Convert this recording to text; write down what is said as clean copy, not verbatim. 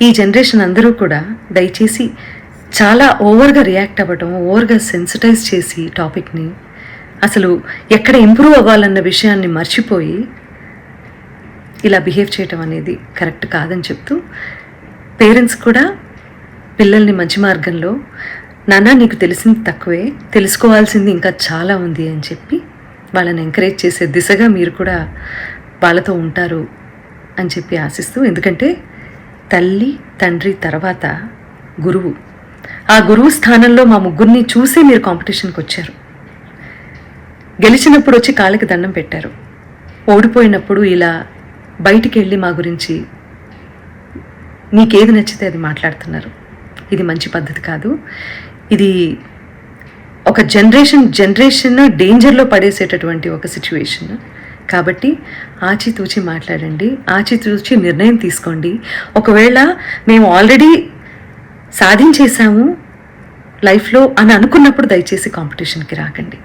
ఈ జనరేషన్ అందరూ కూడా దయచేసి చాలా ఓవర్గా రియాక్ట్ అవ్వటం, ఓవర్గా సెన్సిటైజ్ చేసి టాపిక్ని అసలు ఎక్కడ ఇంప్రూవ్ అవ్వాలన్న విషయాన్ని మర్చిపోయి ఇలా బిహేవ్ చేయటం అనేది కరెక్ట్ కాదని చెప్తూ, పేరెంట్స్ కూడా పిల్లల్ని మంచి మార్గంలో, నాన్న నీకు తెలిసింది తక్కువే, తెలుసుకోవాల్సింది ఇంకా చాలా ఉంది అని చెప్పి వాళ్ళని ఎంకరేజ్ చేసే దిశగా మీరు కూడా వాళ్ళతో ఉంటారు అని చెప్పి ఆశిస్తూ, ఎందుకంటే తల్లి తండ్రి తర్వాత గురువు, ఆ గురువు స్థానంలో మా ముగ్గురిని చూసే మీరు కాంపిటీషన్కి వచ్చారు. గెలిచినప్పుడు వచ్చి కాళ్ళకి దండం పెట్టారు, ఓడిపోయినప్పుడు ఇలా బయటికి వెళ్ళి మా గురించి నీకేది నచ్చితే అది మాట్లాడుతున్నారు. ఇది మంచి పద్ధతి కాదు. ఇది ఒక జనరేషన్ డేంజర్లో పడేసేటటువంటి ఒక సిచ్యువేషన్. కాబట్టి ఆచితూచి మాట్లాడండి, ఆచితూచి నిర్ణయం తీసుకోండి. ఒకవేళ మేము ఆల్రెడీ సాధించేసాము లైఫ్లో అని అనుకున్నప్పుడు దయచేసి కాంపిటీషన్కి రాకండి.